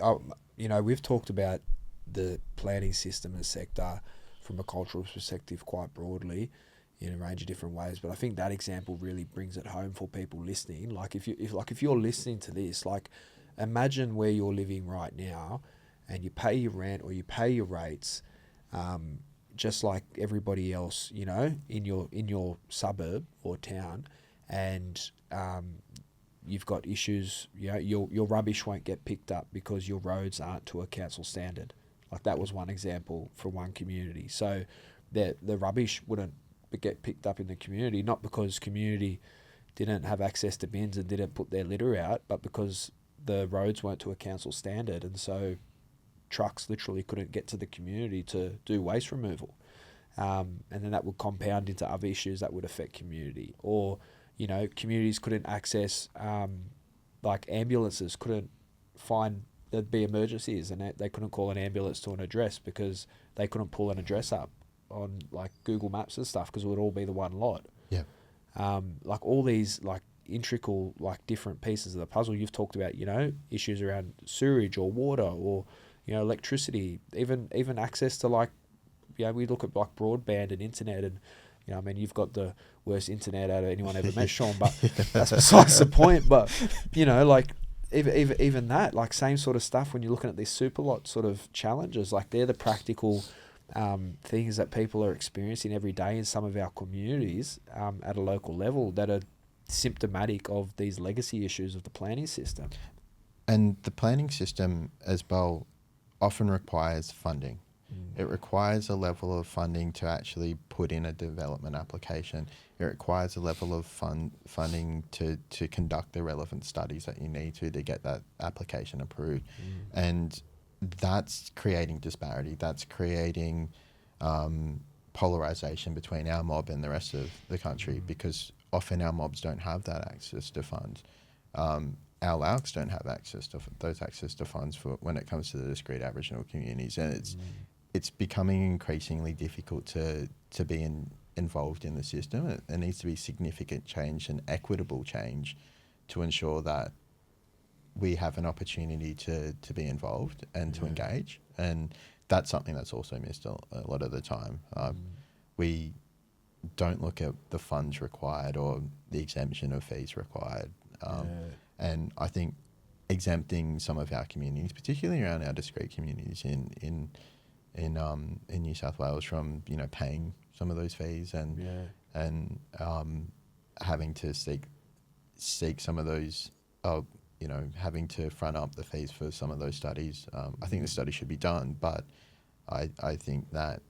you know, we've talked about the planning system and sector from a cultural perspective quite broadly in a range of different ways, but I think that example really brings it home for people listening. Like if you're listening to this, like imagine where you're living right now, and you pay your rent or you pay your rates, just like everybody else, you know, in your suburb or town, and you've got issues. You know, your rubbish won't get picked up because your roads aren't to a council standard. Like that was one example for one community. So the rubbish wouldn't get picked up in the community, not because community didn't have access to bins and didn't put their litter out, but because the roads weren't to a council standard, and so trucks literally couldn't get to the community to do waste removal. And then that would compound into other issues that would affect community. Or, you know, communities couldn't access, like ambulances couldn't find, there'd be emergencies and they couldn't call an ambulance to an address because they couldn't pull an address up on like Google Maps and stuff, because it would all be the one lot. Like all these like integral, like different pieces of the puzzle. You've talked about, you know, issues around sewerage or water or, you know, electricity, even access to, like, you know, we look at like broadband and internet, and, you know, I mean, you've got the worst internet out of anyone ever met, Sean, but that's besides the point. But, you know, like even that, like same sort of stuff when you're looking at these super lot sort of challenges, like they're the practical things that people are experiencing every day in some of our communities at a local level that are symptomatic of these legacy issues of the planning system. And the planning system as well often requires funding. It requires a level of funding to actually put in a development application. It requires a level of funding to conduct the relevant studies that you need to get that application approved. And that's creating disparity. That's creating polarization between our mob and the rest of the country, because often our mobs don't have that access to funds. Our LAUCs don't have access to funds for when it comes to the discrete Aboriginal communities, and it's becoming increasingly difficult to be involved in the system. There needs to be significant change and equitable change to ensure that we have an opportunity to be involved and to engage, and that's something that's also missed a lot of the time. We don't look at the funds required or the exemption of fees required. And I think exempting some of our communities, particularly around our discrete communities in New South Wales, from paying some of those fees and having to seek some of those, having to front up the fees for some of those studies. I think the study should be done, but I think that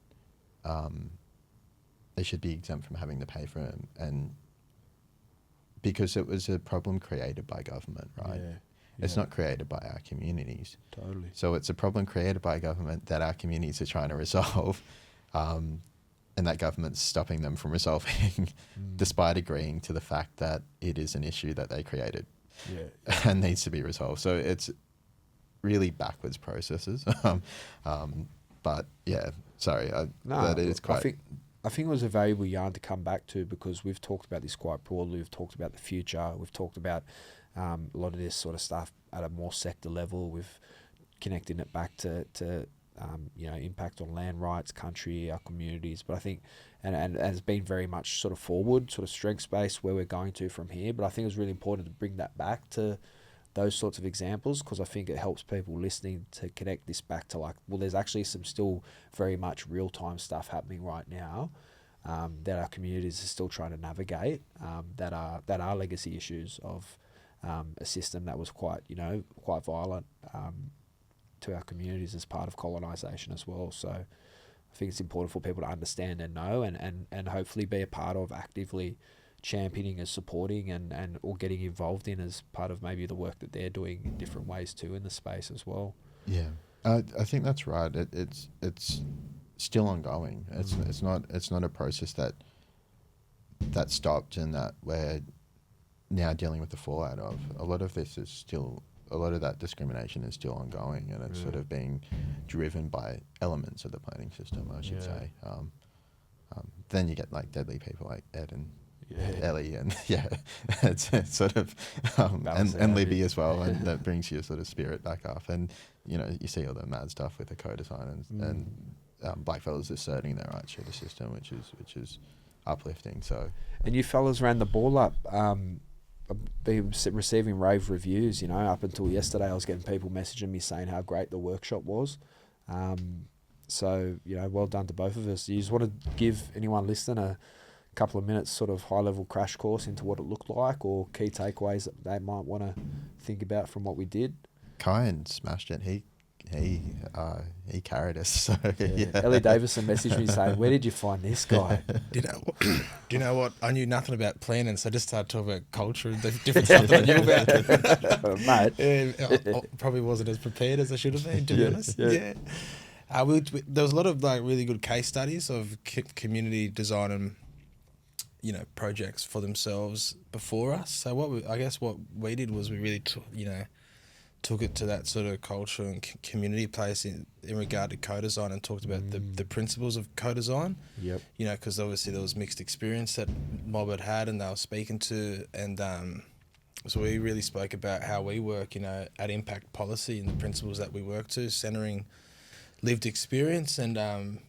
they should be exempt from having to pay for them, and because it was a problem created by government, right? Yeah. It's not created by our communities. Totally. So it's a problem created by government that our communities are trying to resolve, and that government's stopping them from resolving, despite agreeing to the fact that it is an issue that they created and needs to be resolved. So it's really backwards processes. But yeah, sorry, that is quite... I think it was a valuable yarn to come back to, because we've talked about this quite broadly. We've talked about the future. We've talked about a lot of this sort of stuff at a more sector level. We've connecting it back to impact on land rights, country, our communities. But I think, and has been very much sort of forward, sort of strengths-based where we're going to from here. But I think it's really important to bring that back to those sorts of examples, because I think it helps people listening to connect this back to there's actually some still very much real-time stuff happening right now that our communities are still trying to navigate, that are legacy issues of a system that was quite violent to our communities as part of colonisation as well. So I think it's important for people to understand and know, and hopefully be a part of actively championing and supporting and or getting involved in as part of maybe the work that they're doing in different ways too in the space as well. Yeah, I think that's right. It's still ongoing. It's not a process that stopped and that we're now dealing with the fallout of. A lot of that discrimination is still ongoing, and it's sort of being driven by elements of the planning system, I should say. Then you get deadly people like Ed and Ellie, and it's sort of and Libby as well, and that brings your sort of spirit back up. And you see all the mad stuff with the CoDesign and blackfellas asserting their rights through the system, which is uplifting. So, and you fellas ran the ball up. Been receiving rave reviews. Up until yesterday, I was getting people messaging me saying how great the workshop was. So well done to both of us. You just want to give anyone listening a couple of minutes sort of high level crash course into what it looked like, or key takeaways that they might want to think about from what we did? Kuyan smashed it. He carried us. So Ellie Davison messaged me saying, "Where did you find this guy?" Do you know what? I knew nothing about planning, so I just started talking about culture and the different stuff that I knew about. Mate, I probably wasn't as prepared as I should have been, to be honest. Yeah. There was a lot of really good case studies of community design and projects for themselves before us. So what we did was we really took it to that sort of culture and community place in regard to co-design, and talked about the principles of co-design. Yep. Because obviously there was mixed experience that Mob had and they were speaking to, and so we really spoke about how we work, at Impact Policy, and the principles that we work to, centering lived experience and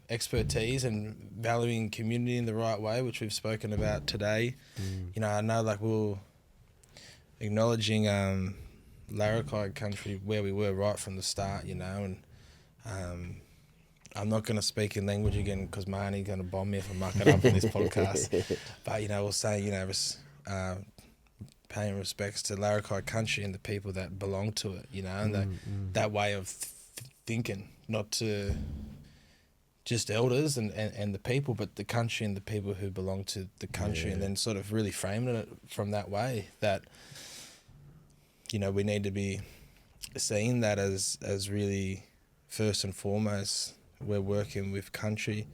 expertise, and valuing community in the right way, which we've spoken about today. I know we're acknowledging Larrakai country where we were right from the start, and I'm not going to speak in language again because Marnie's going to bomb me if I muck it up in this podcast. But, we'll say, paying respects to Larrakai country and the people that belong to it, and that way of thinking, not to just elders and the people, but the country and the people who belong to the country, and then sort of really framing it from that way, that we need to be seeing that as really first and foremost we're working with country,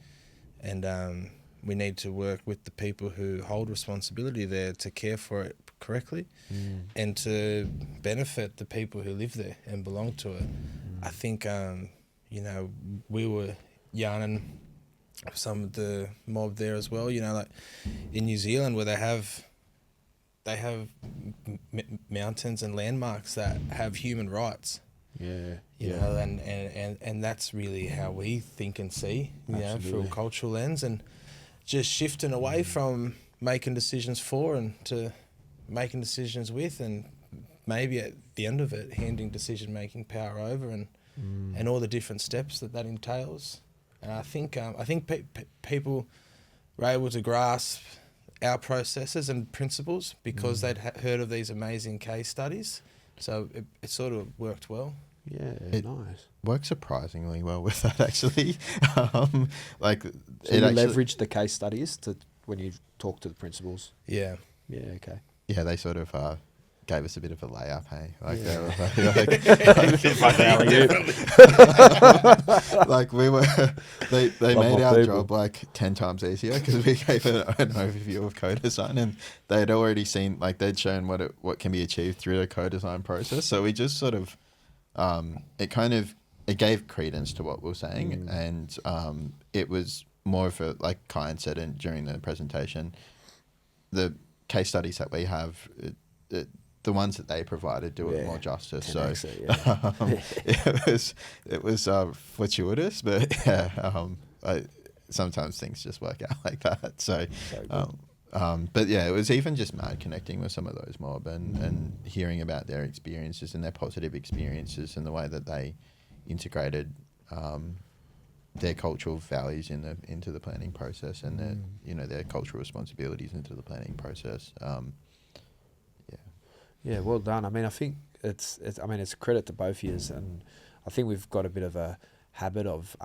and we need to work with the people who hold responsibility there to care for it correctly and to benefit the people who live there and belong to it. I think we were yarning some of the mob there as well, in New Zealand, where they have mountains and landmarks that have human rights. You know, and that's really how we think and see, through a cultural lens, and just shifting away from making decisions for and to making decisions with, and maybe at the end of it, handing decision-making power over and all the different steps that entails. And I think people were able to grasp our processes and principles because they'd heard of these amazing case studies. So it sort of worked well. Yeah, nice. Works surprisingly well with that, actually. Like, So it you actually, leverage the case studies to when you talk to the principals. Yeah. Yeah, okay. yeah, they sort of gave us a bit of a layup, hey? Like, Yeah. like we were, they Love made my our people. job like 10 times easier because we gave an overview of CoDesign, and they'd already seen, like, they'd shown what can be achieved through the CoDesign process. So we just sort of, it gave credence to what we were saying, and it was more of a, like Kuyan said during the presentation, the case studies that we have, the ones that they provided do it more justice. So it was fortuitous, but sometimes things just work out like that. So, but yeah, it was even just mad connecting with some of those mob and hearing about their experiences and their positive experiences and the way that they integrated their cultural values into the planning process and their cultural responsibilities into the planning process. Yeah, well done. I mean, I think it's a credit to both of yous, and I think we've got a bit of a habit of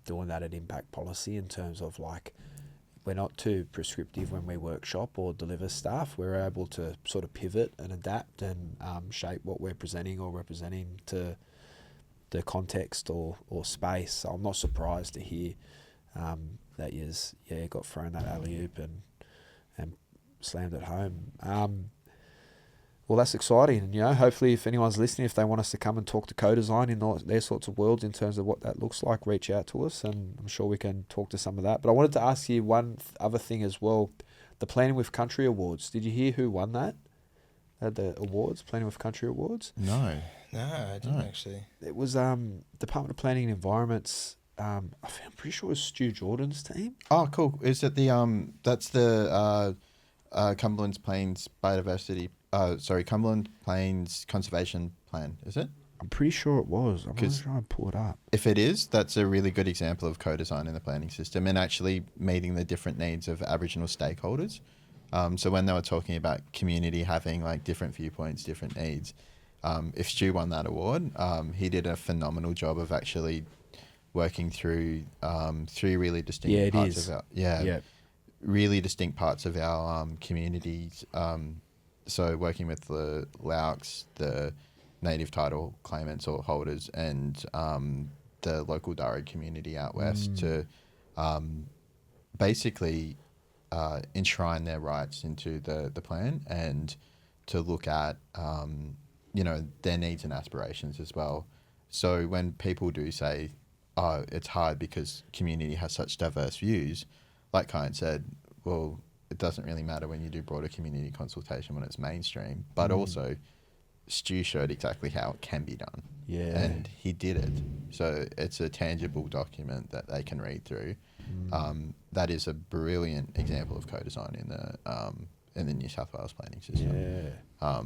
doing that at Impact Policy in terms of, like, we're not too prescriptive when we workshop or deliver stuff. We're able to sort of pivot and adapt and shape what we're presenting or representing to the context or space. So I'm not surprised to hear that yous got thrown that alley-oop and slammed it home. Well, that's exciting, and hopefully, if anyone's listening, if they want us to come and talk to CoDesign in their sorts of worlds in terms of what that looks like, reach out to us, and I'm sure we can talk to some of that. But I wanted to ask you one other thing as well: the Planning with Country Awards. Did you hear who won that? The awards, Planning with Country Awards. No, I didn't actually. It was Department of Planning and Environment's. I'm pretty sure it was Stu Jordan's team. Oh, cool. Is it the that's the Cumberland Plains Biodiversity? Cumberland Plains Conservation Plan, is it? I'm pretty sure it was. I'm going to try and pull it up. If it is, that's a really good example of co-design in the planning system and actually meeting the different needs of Aboriginal stakeholders. So when they were talking about community having, like, different viewpoints, different needs, if Stu won that award, he did a phenomenal job of actually working through three really distinct parts of our really distinct parts of our communities. So working with the Lauks, the native title claimants or holders, and the local Darwin community out west to basically enshrine their rights into the plan and to look at their needs and aspirations as well. So when people do say, "Oh, it's hard because community has such diverse views," like Kuyan said, well, it doesn't really matter when you do broader community consultation when it's mainstream, but also Stu showed exactly how it can be done. Yeah. And he did it. So it's a tangible document that they can read through. That is a brilliant example of co-design in the New South Wales planning system. Yeah.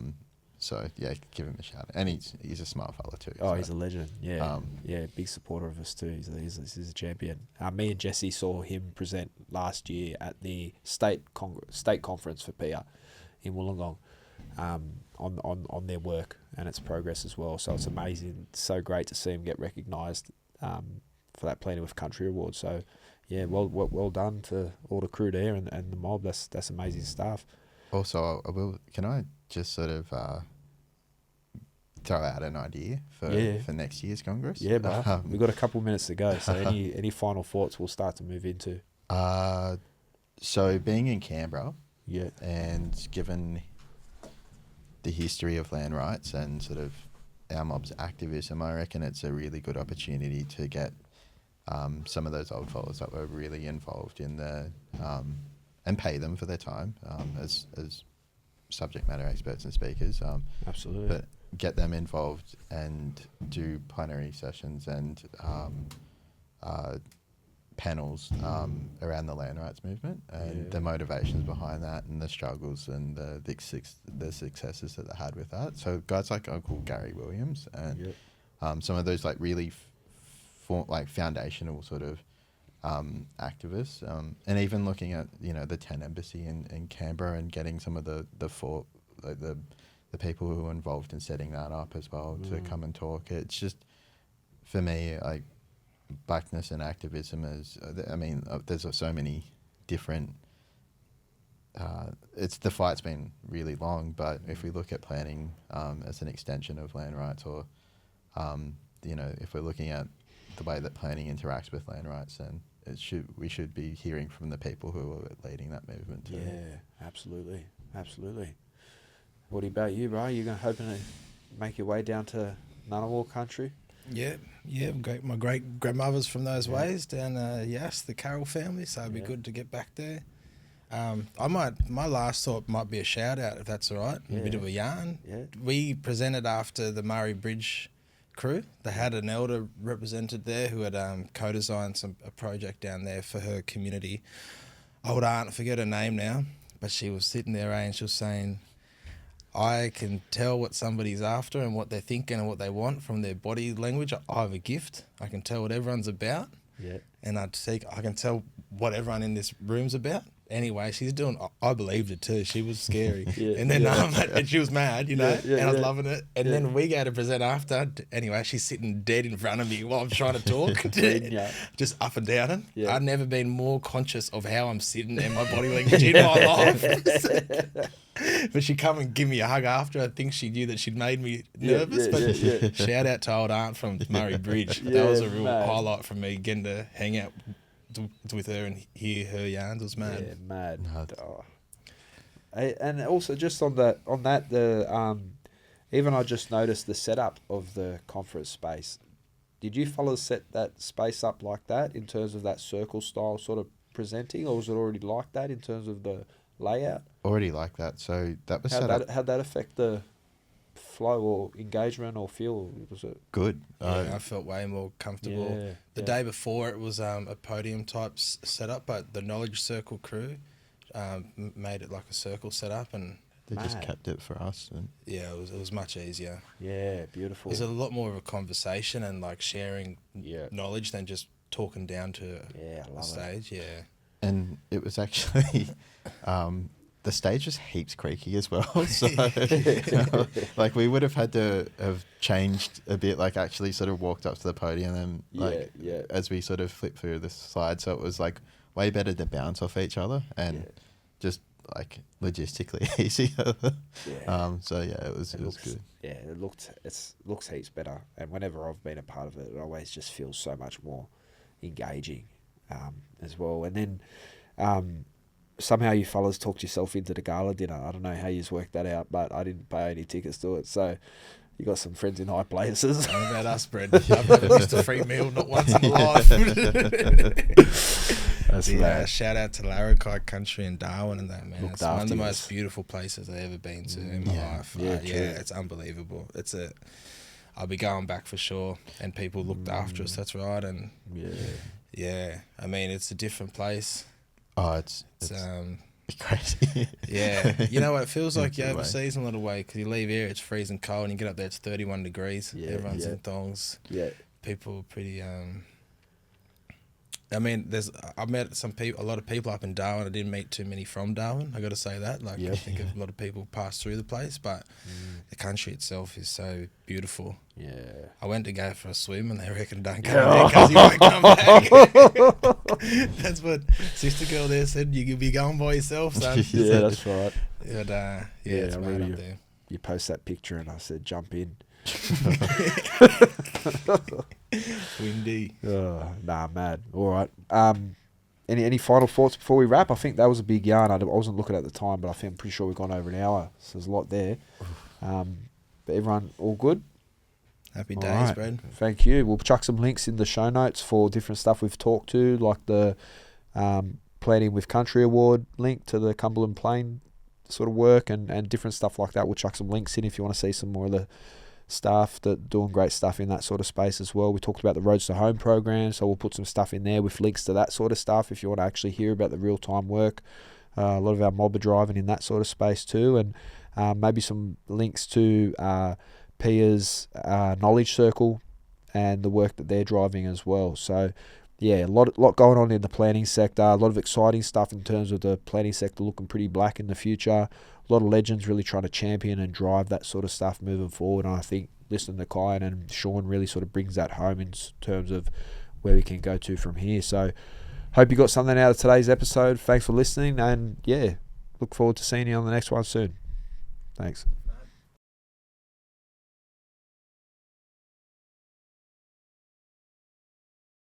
So yeah, give him a shout. And he's a smart fella too. Oh, so. he's a legend. Yeah. Big supporter of us too. He's a champion. Me and Jesse saw him present last year at the state conference for PIA in Wollongong on their work and its progress as well. So it's amazing. It's so great to see him get recognised for that Planning with Country award. So yeah, well done to all the crew there and the mob. That's amazing stuff. Also, can I just sort of throw out an idea for next year's Congress? Yeah, but we've got a couple of minutes to go. So any final thoughts we'll start to move into? So being in Canberra, yeah, and given the history of land rights and sort of our mob's activism, I reckon it's a really good opportunity to get some of those old fellas that were really involved in the and pay them for their time as subject matter experts and speakers. Absolutely. But get them involved and do plenary sessions and panels around the land rights movement and the motivations behind that and the struggles and the successes that they had with that. So guys like Uncle Gary Williams and some of those like really foundational sort of activists, and even looking at the 10 embassy in Canberra and getting some of the people who were involved in setting that up as well to come and talk. It's just, for me, like, blackness and activism is, there's so many different, the fight's been really long, but if we look at planning as an extension of land rights, or, if we're looking at the way that planning interacts with land rights, then we should be hearing from the people who are leading that movement too. Yeah, absolutely. What about you, bro? You hoping to make your way down to Ngunnawal country? Yeah. My great grandmother's from those ways down, the Carroll family. So it'd be good to get back there. My last thought might be a shout out, if that's all right. A bit of a yarn. Yeah. We presented after the Murray Bridge crew. They had an elder represented there who had co-designed a project down there for her community. Old aunt, I forget her name now, but she was sitting there and she was saying, I can tell what somebody's after and what they're thinking and what they want from their body language. I have a gift. I can tell what everyone's about. Yeah. And I can tell what everyone in this room's about. Anyway, I believed it too. She was scary. And then and she was mad, and I was loving it. And then we go to present after. Anyway, she's sitting dead in front of me while I'm trying to talk. Just up and down. Yeah. I've never been more conscious of how I'm sitting and my body language in my life. But she come and give me a hug after. I think she knew that she'd made me nervous. Shout out to old aunt from Murray Bridge. That was a real highlight for me, getting to hang out with her and hear her yarns. It was mad. Yeah, mad. Oh. And also just on that, even I just noticed the setup of the conference space. Did you fellas set that space up like that in terms of that circle style sort of presenting, or was it already like that in terms of the layout? Already like that. So that was set up. How'd that affect the flow or engagement or feel? Was it good? I felt way more comfortable. The day before it was a podium type setup, but the Knowledge Circle crew made it like a circle setup, and they just kept it for us. And it was much easier. Yeah, beautiful. There's a lot more of a conversation and like sharing knowledge than just talking down to a stage. Yeah, and it was actually. The stage was heaps creaky as well, so like we would have had to have changed a bit, like actually sort of walked up to the podium and as we sort of flipped through the slide, so it was like way better to bounce off each other and just like logistically easier. It was good. Yeah, it looks heaps better, and whenever I've been a part of it, it always just feels so much more engaging as well. And then somehow you fellas talked yourself into the gala dinner. I don't know how you's worked that out, but I didn't pay any tickets to it. So you got some friends in high places. How about us, Brad? I've never missed a free meal, not once in my life. Shout out to Larrakai country and Darwin and that, man. It's one of the most beautiful places I've ever been to in my life. It's unbelievable. I'll be going back for sure. And people looked after us, that's right. And I mean, it's a different place. Oh, it's crazy. You know what? It feels like you're overseas in a little way, because you leave here, it's freezing cold, and you get up there, it's 31 degrees. Everyone's in thongs. People are pretty. I mean, I've met a lot of people up in Darwin. I didn't meet too many from Darwin. I got to say that. I think a lot of people pass through the place, but the country itself is so beautiful. Yeah. I went to go for a swim, and they reckon don't come there because you won't come back. That's what sister girl there said. You could be going by yourself, son. That's right. But it's right up there. You post that picture, and I said, jump in. Windy. Mad. All right. Any final thoughts before we wrap? I think that was a big yarn. I wasn't looking at the time, but I'm pretty sure we've gone over an hour, so there's a lot there. But everyone all good? Happy days, Brad. Thank you. We'll chuck some links in the show notes for different stuff we've talked to, like the Planning with Country Award link to the Cumberland Plain sort of work and different stuff like that. We'll chuck some links in if you want to see some more of the staff that doing great stuff in that sort of space as well. We talked about the Roads to Home program, so we'll put some stuff in there with links to that sort of stuff if you want to actually hear about the real-time work. A lot of our mob are driving in that sort of space too, and maybe some links to Pia's Knowledge Circle and the work that they're driving as well. So yeah, a lot going on in the planning sector, a lot of exciting stuff in terms of the planning sector looking pretty black in the future. A lot of legends really trying to champion and drive that sort of stuff moving forward, and I think listening to Kuyan and Sean really sort of brings that home in terms of where we can go to from here. So hope you got something out of today's episode. Thanks for listening, and yeah, look forward to seeing you on the next one soon. Thanks.